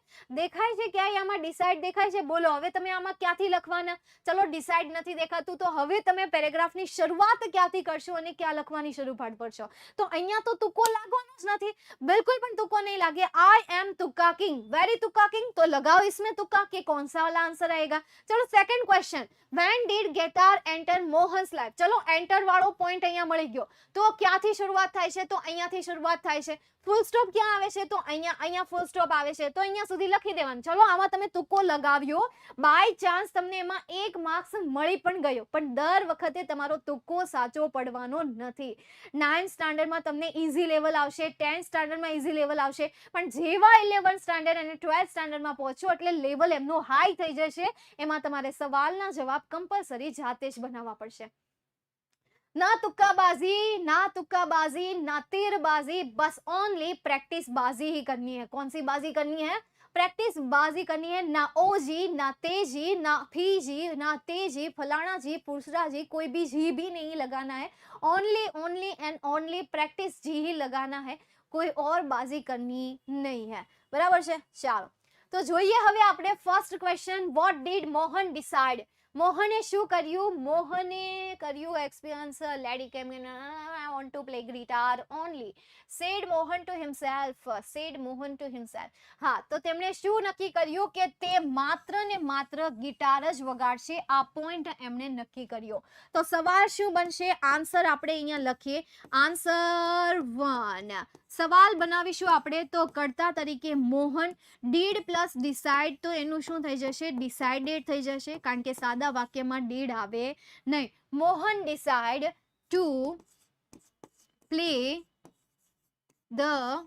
ક્યાંય આમાં ડિસાઇડ દેખાય છે? બોલો હવે તમે આમાં ક્યાંથી લખવાના? ચલો ડિસાઇડ નથી દેખાતું તો હવે તમે પેરેગ્રાફની શરૂઆત ક્યાંથી કરશો અને ક્યાં લખવાની શરૂઆત કરશો? તો અહીંયા તો તુક્કો લાગવાનો જ નથી, બિલકુલ પણ તુક્કો નહીં લાગે. आई एम तुक्का किंग, वेरी तुक्का किंग, तो लगाओ इसमें तुक्का कि कौन सा वाला आंसर आएगा. चलो second question, when did guitar enter Mohan's life? चलो एंटर वाળો પોઈન્ટ અહીંયા મળી ગયો. તો ક્યાંથી શરૂઆત થાય છે? તો અહીંયાથી શરૂઆત થાય છે. ફૂલ સ્ટોપ ક્યાં આવે છે? તો અહીંયા ફૂલ સ્ટોપ આવે છે, તો અહીંયા સુધી લખી દેવાનું. ચલો આમાં તમે તુક્કો લગાવ્યો, બાય ચાન્સ તમને એમાં 1 માર્ક્સ મળી પણ ગયો, પણ દર વખતે તમારો તુક્કો સાચો પડવાનો નથી. 9th સ્ટાન્ડર્ડમાં તમને ઈઝી લેવલ આવશે, 10th સ્ટાન્ડર્ડમાં ઈઝી લેવલ આવશે, પણ જેવા 11th સ્ટાન્ડર્ડ અને 12th સ્ટાન્ડર્ડમાં પહોંચો એટલે લેવલ એમનો હાઈ થઈ જશે. એમાં તમારે સવાલના જવાબ કમ્પલસરી જાતે જ બનાવવા પડશે. ना तुक्काबाजी, ना तुक्काबाजी, ना तीरबाजी, बस ओनली प्रैक्टिस बाजी ही करनी है. कौन सी बाजी करनी है? प्रैक्टिस बाजी करनी है. ना ओजी, ना तेजी, ना फीजी, ना तेजी, फलाना जी, पूछरा जी, कोई भी जी भी नहीं लगाना है. ओनली एंड ओनली प्रैक्टिस जी ही लगाना है. कोई और बाजी करनी नहीं है. बराबर છે? ચાલો તો જોઈએ હવે આપણે first question, what did Mohan decide? મોહને શું કર્યું? મોહને કર્યું experience lady came I want to play guitar only. Said Mohan to himself. હા, તો તેમણે શું નક્કી કર્યું કે તે માત્ર ને માત્ર ગિટાર જ વગાડશે. આ પોઈન્ટ એમણે નક્કી કર્યો. તો સવાલ શું બનશે? આન્સર આપણે અહીંયા લખીએ. આન્સર 1. સવાલ બનાવીશું આપણે તો કર્તા તરીકે મોહન, ડીડ પ્લસ ડિસાઇડ, તો એનું શું થઈ જશે? ડિસાઇડેડ થઈ જશે, કારણ કે સાદા વાક્યમાં ડીડ આવે નહીં. Mohan decide to play the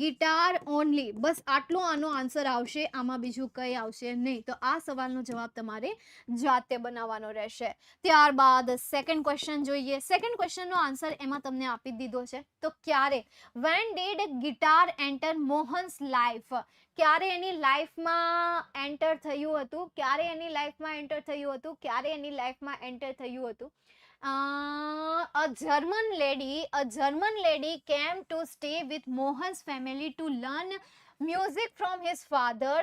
guitar only. બસ આટલો આનો આન્સર આવશે, આમાં બીજું કંઈ આવશે નહીં. તો આ સવાલનો જવાબ તમારે જાતે બનાવવાનો રહેશે. ત્યારબાદ સેકન્ડ ક્વેશ્ચન જોઈએ. સેકન્ડ ક્વેશ્ચનનો આન્સર એમાં તમને આપી દીધો છે. તો ક્યારે? When did guitar enter Mohan's life? ક્યારે એની લાઈફમાં એન્ટર થયું હતું? ક્યારે એની લાઈફમાં એન્ટર થયું હતું? A German lady came to stay with Mohan's family to learn music from his father.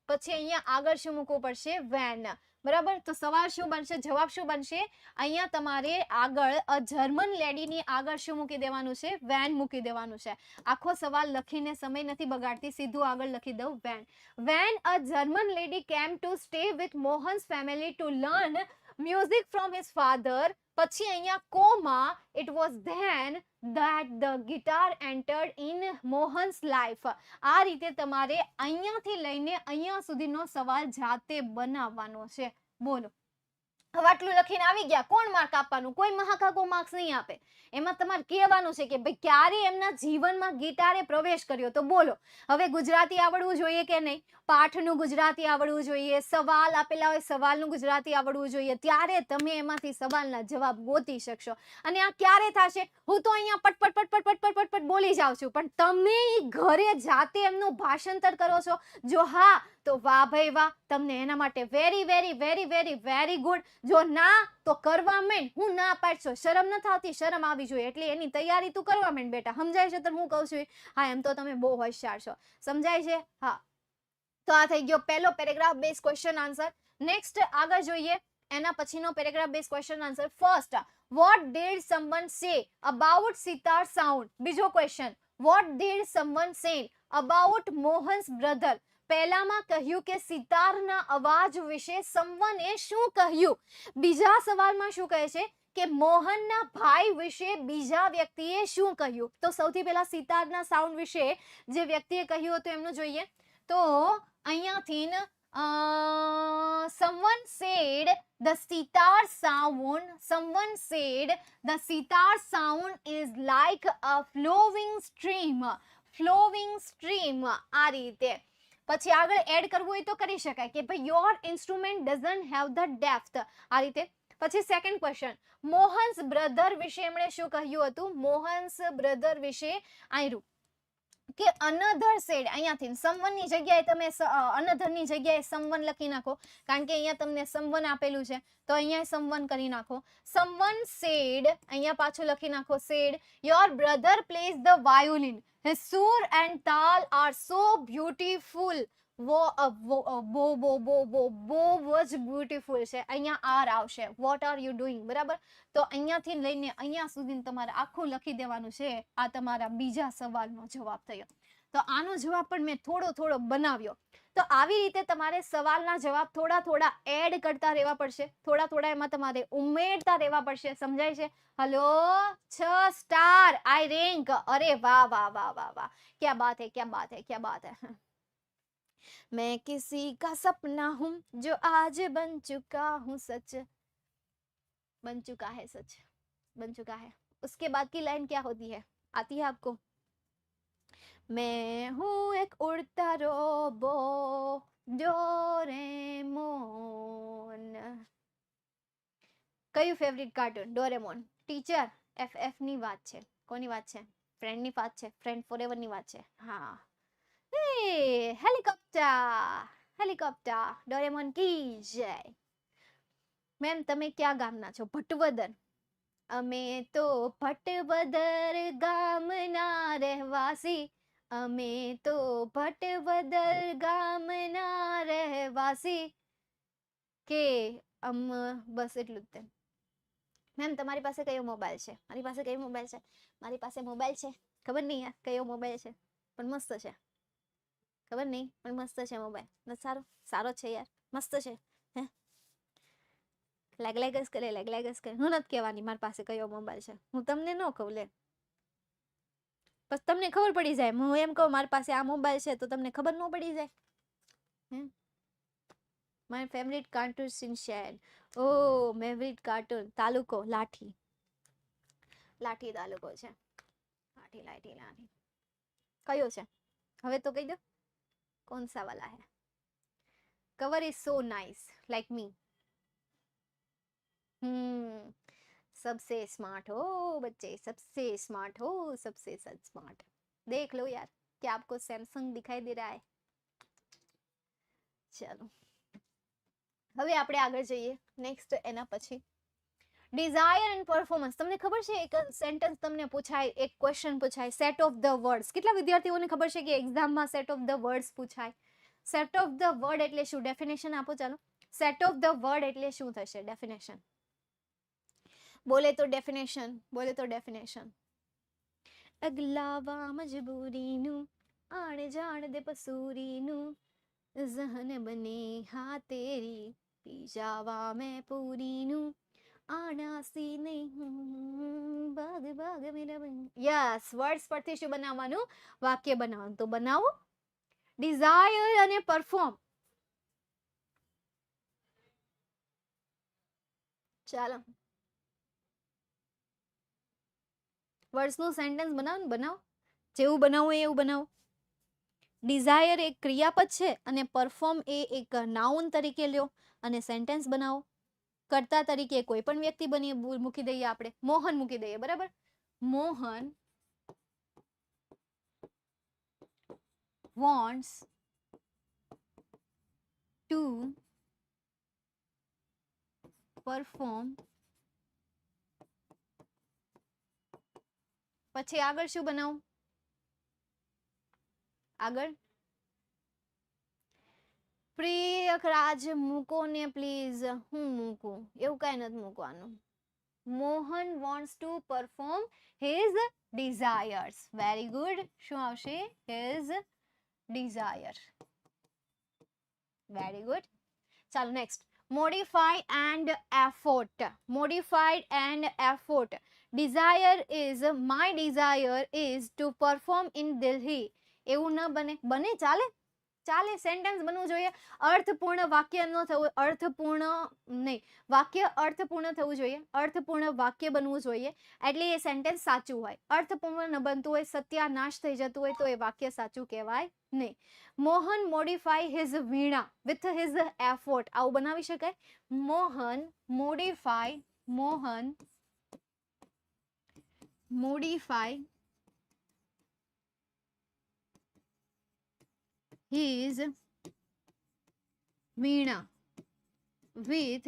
પછી અહીંયા આગળ શું મૂકવું પડશે? when. બરાબર, તો સવાલ શું બનશે? જવાબ શું બનશે? અહીંયા તમારે આગળ અ જર્મન લેડીની આગળ શું મૂકી દેવાનું છે? વેન મૂકી દેવાનું છે. આખો સવાલ લખીને સમય નથી બગાડતી, સીધું આગળ લખી દઉં when. When a German lady came to stay with Mohan's family to learn music from his father. પછી અહીંયા comma, it was then that the guitar entered in Mohan's life. આ રીતે તમારે અહીંયાથી લઈને અહીંયા સુધીનો સવાલ જાતે બનાવવાનો છે. બોલો હવે આટલું લખીને આવી ગયા, કોણ માર્ક આપવાનું? કોઈ મહાકાકો માર્ક્સ નહીં આપે. એમાં તમારે કહેવાનું છે કે ભાઈ ક્યારે એમના જીવનમાં ગિટારે પ્રવેશ કર્યો. તો બોલો, હવે ગુજરાતી આવડવું જોઈએ કે નહીં? પાઠનું ગુજરાતી આવડવું જોઈએ, સવાલ આપેલા હોય સવાલનું ગુજરાતી આવડવું જોઈએ, ત્યારે તમે એમાંથી સવાલના જવાબ ગોતી શકશો. અને આ ક્યારે થશે? હું તો અહીંયા પટપટ પટપટ પટપટ પટપટ બોલી જાઉં છું, પણ તમે ઘરે જાતે એમનું ભાષાંતર કરો છો. જો હા, તો વાહ ભાઈ વાહ, તમને એના માટે very very very very very good. જો ના, તો કરવા માંડ. હું ના પાડશો, શરમ ન થતી? શરમ આવી જોઈએ. એટલે એની તૈયારી તું કરવા માંડ બેટા. સમજાય છે? તો હું કહું છું હા, એમ તો તમે બહુ હોશિયાર છો. સમજાય છે? હા. તો આ થઈ ગયો પહેલો paragraph base question answer. Next આગળ જોઈએ, એના પછીનો paragraph base question answer. First, what did someone say about sitar sound? બીજો question, what did someone say about Mohan's brother? પહેલામાં કહ્યું કે સિતારના અવાજ વિશે someone શું કહ્યું. બીજા સવાલમાં શું કહે છે કે મોહનના ભાઈ વિશે બીજા વ્યક્તિએ શું કહ્યું. તો સૌથી પહેલા સિતારના સાઉન્ડ વિશે જે વ્યક્તિએ કહ્યું હતું એમનું જોઈએ. તો અહીંયાથી someone said the sitar sound is like a flowing stream. આ રીતે. પછી આગળ એડ કરવું હોય તો કરી શકાય કે ભાઈ your instrument doesn't have the depth. આ રીતે. પછી સેકન્ડ ક્વેશ્ચન, મોહન્સ બ્રધર વિશે એમણે શું કહ્યું હતું? મોહન્સ બ્રધર વિશે આયરું કે અનધર સેડ. અહીંયાથી સમવન ની જગ્યાએ તમે અનધર ની જગ્યાએ સમવન લખી નાખો, કારણ કે અહીંયા તમને સમવન આપેલું છે, તો અહીંયા સમવન કરી નાખો. સમવન સેડ, અહીંયા પાછું લખી નાખો said, your brother plays the violin, his sur and taal are so beautiful. બહુ જ બ્યુટીફુલ છે. અહીંયા આર આવશે, વોટ આર યુ ડુઈંગ. બરાબર. તો અહીંયાથી લઈને અહીંયા સુધી તમારે આખું લખી દેવાનું છે. આ તમારા બીજા સવાલનો જવાબ થયો. તો આનો જવાબ પણ મેં થોડો બનાવ્યો. તો આવી રીતે તમારે સવાલના જવાબ થોડા એડ કરતા રહેવા પડશે, થોડા એમાં તમારે ઉમેરતા રહેવા પડશે. સમજાય છે? હલો, 6 સ્ટાર, આઈ રેન્ક. અરે વાહ વાહ વાહ વાહ વાહ, ક્યા બાત હૈ, ક્યા બાત હૈ, ક્યા બાત હૈ. मैं किसी का सपना हूं जो आज बन चुका हूं सच. बन चुका है सच, बन चुका है. उसके बाद की लाइन क्या होती है? आती है आपको? मैं हूं एक उड़ता रोबो डोरेमोन. કયું favourite cartoon? Doraemon. Teacher, F ની વાત છે. કોની વાત છે? ફ્રેન્ડ ની વાત છે. ફ્રેન્ડ ફોરએવર ની વાત છે. હા. હેલિકોપ્ટર, ડોરેમોન કી જય. મેમ તમે ક્યાં ગામના છો? ભટવદર. અમે તો ભટવદર ગામના રહેવાસી, અમે તો ભટવદર ગામના રહેવાસી. કે બસ એટલું જ. મેમ તમારી પાસે કયો મોબાઈલ છે? મારી પાસે કયો મોબાઈલ છે? મારી પાસે મોબાઈલ છે, ખબર નહીં યાર કયો મોબાઈલ છે, પણ મસ્ત છે. ખબર નહીં, પણ મસ્ત છે મોબાઈલ. સારો છે યાર, મસ્ત છે. હે લેગ કરે. હું નથી કહેવાની મારી પાસે કયો મોબાઈલ છે. હું તમને ન કહું લે, બસ તમને ખબર પડી જાય. હું એમ કહું મારી પાસે આ મોબાઈલ છે તો તમને ખબર ન પડી જાય. My favourite cartoon Shinchan. ઓ ફેવરિટ કાર્ટૂન તાલુકો લાઠી તાલુકો છે. લાઠી. કયો છે હવે તો કહી દો. कौन सा वाला है? Cover is so nice like me. सबसे स्मार्ट हो बच्चे, सबसे स्मार्ट हो, सबसे स्मार्ट. देख लो यार, क्या आपको सैमसंग दिखाई दे रहा है? चलो હવે આપણે આગળ જઈએ. નેક્સ્ટ એના પછી ડિઝાયર એન્ડ પરફોર્મન્સ. તમને ખબર છે એક સેન્ટેન્સ તમને પૂછાય, એક ક્વેશ્ચન પૂછાય, સેટ ઓફ ધ વર્ડ્સ. કેટલા વિદ્યાર્થીઓને ખબર છે કે એક્ઝામમાં સેટ ઓફ ધ વર્ડ્સ પૂછાય? સેટ ઓફ ધ વર્ડ એટલે શું? ડેફિનેશન આપો ચાલો. સેટ ઓફ ધ વર્ડ એટલે શું થશે? ડેફિનેશન બોલે તો ડેફિનેશન. અગલાવા મજબૂરીનું, આણ જાણ દે પસૂરીનું, ઝહન બને હા તેરી, પી જાવા મેં પૂરીનું, આનાસી નહીં ભાગ મેરા બન. યસ, વર્ડ્સ પરથી શું બનાવવાનું? વાક્ય બનાવવાનું. તો બનાવો. ડિઝાયર અને પરફોર્મ. ચાલો વર્ષનું સેન્ટેન્સ બનાવો ને, બનાવો જેવું બનાવવું એવું બનાવો. ડિઝાયર એક ક્રિયાપદ છે અને પરફોર્મ એ એક નાઉન તરીકે લ્યો અને સેન્ટેન્સ બનાવો. કર્તા તરીકે કોઈ પણ વ્યક્તિ બની મૂકી દઈએ આપણે, મોહન મૂકી દઈએ, બરાબર. Mohan wants to perform. પછી આગળ શું બનાવું? આગળ પ્રિયરાજ મૂકો ને પ્લીઝ. હું મૂકું? એવું કઈ નથી મૂકવાનું. Mohan wants to perform his desires. Very good. શું આવશે? his desire. Very good. ચાલો next. Modify and effort. Modified and effort. Desire is, my desire is to perform in Delhi. એવું ન બને? બને, ચાલે, ચાલે. સેન્ટેન્સ બનવું જોઈએ. અર્થપૂર્ણ વાક્ય ન થવું, અર્થપૂર્ણ નહીં, વાક્ય અર્થપૂર્ણ થવું જોઈએ, અર્થપૂર્ણ વાક્ય બનવું જોઈએ, એટલે એ સેન્ટેન્સ સાચું હોય. અર્થપૂર્ણ ન બનતું હોય, સત્યાનાશ થઈ જતું હોય, તો એ વાક્ય સાચું કહેવાય નહીં. Mohan modify his Veena with his effort. આવું બનાવી શકાય. Mohan modify, Mohan modify his veena with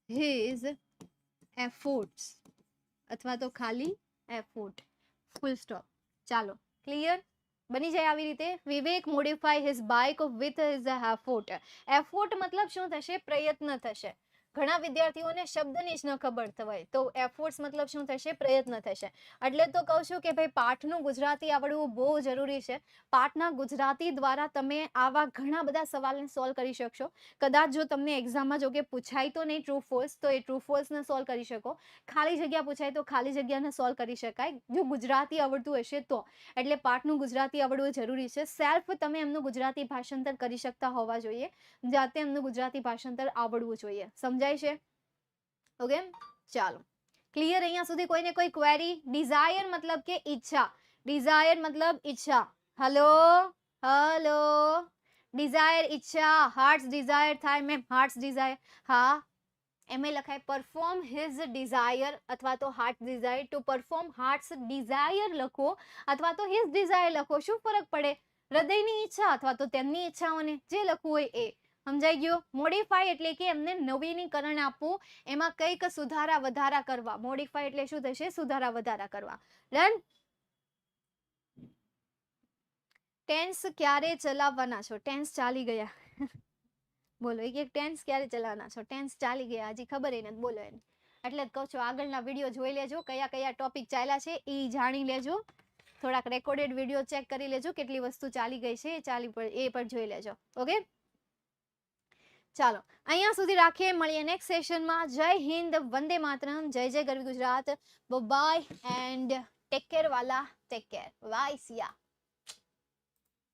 his efforts. અથવા તો ખાલી effort, full stop. ચાલો ક્લિયર? બની જાય આવી રીતે. Vivek modify his bike with his effort. Effort મતલબ શું થશે? પ્રયત્ન થશે. ઘણા વિદ્યાર્થીઓને શબ્દની જ ન ખબર હોય, તો એફોર્ટ્સ મતલબ શું થશે? પ્રયત્ન થશે. એટલે તો કહું છું કે ભાઈ પાઠનું ગુજરાતી આવડવું બહુ જરૂરી છે. પાઠના ગુજરાતી દ્વારા તમે આવા ઘણા બધા સવાલને સોલ્વ કરી શકશો. કદાચ જો તમને એક્ઝામમાં જો કે પૂછાય તો નહીં ટ્રુ ફોલ્સ, તો એ ટ્રુ ફોલ્સને સોલ્વ કરી શકો. ખાલી જગ્યા પૂછાય તો ખાલી જગ્યાને સોલ્વ કરી શકાય, જો ગુજરાતી આવડતું હશે તો. એટલે પાઠનું ગુજરાતી આવડવું જરૂરી છે. સેલ્ફ તમે એમનું ગુજરાતી ભાષાંતર કરી શકતા હોવા જોઈએ. જાતે એમનું ગુજરાતી ભાષાંતર આવડવું જોઈએ. સમજાય છે? ઓકે, ચાલો ક્લિયર? અહીંયા સુધી કોઈને કોઈ ક્વેરી? ડિઝાયર મતલબ કે ઈચ્છા. ડિઝાયર મતલબ ઈચ્છા. Hello, hello. ડિઝાયર ઈચ્છા. હાર્ટ્સ ડિઝાયર થાય મેમ, હાર્ટ્સ ડિઝાયર. હા, એમ લખાય પરફોર્મ હિઝ ડિઝાયર અથવા તો heart desire. To perform hearts desire લખો અથવા તો હિઝ ડિઝાયર લખો. શું ફરક પડે? હૃદયની ઈચ્છા અથવા તો તેમની ઈચ્છાઓને જે લખવું હોય એ. સમજાઈ ગયું? મોડિફાઈ એટલે કે એમને નવીનીકરણ આપવું, એમાં કંઈક સુધારા વધારા કરવા. મોડિફાઈ એટલે શું થશે? સુધારા વધારા કરવા. ડન? ટેન્સ ક્યારે ચલાવવાના છો? ટેન્સ ચાલી ગયા. બોલો, એક ટેન્સ ક્યારે ચલાવવાના છો? ટેન્સ ચાલી ગયા, હજી ખબર એ નથી. બોલો એને. એટલે જ કહું છું આગળના વિડીયો જોઈ લેજો, કયા કયા ટોપિક ચાલ્યા છે એ જાણી લેજો. થોડાક રેકોર્ડેડ વિડીયો ચેક કરી લેજો, કેટલી વસ્તુ ચાલી ગઈ છે એ પણ જોઈ લેજો. ઓકે, ચાલો અહીંયા સુધી રાખીએ. મળીએ નેક્સ્ટ સેશનમાં. જય હિન્દ, વંદે માતરમ, જય જય ગરવી Gujarat. Bye and take care વાલા, ટેક કેર. બાય, સિયા.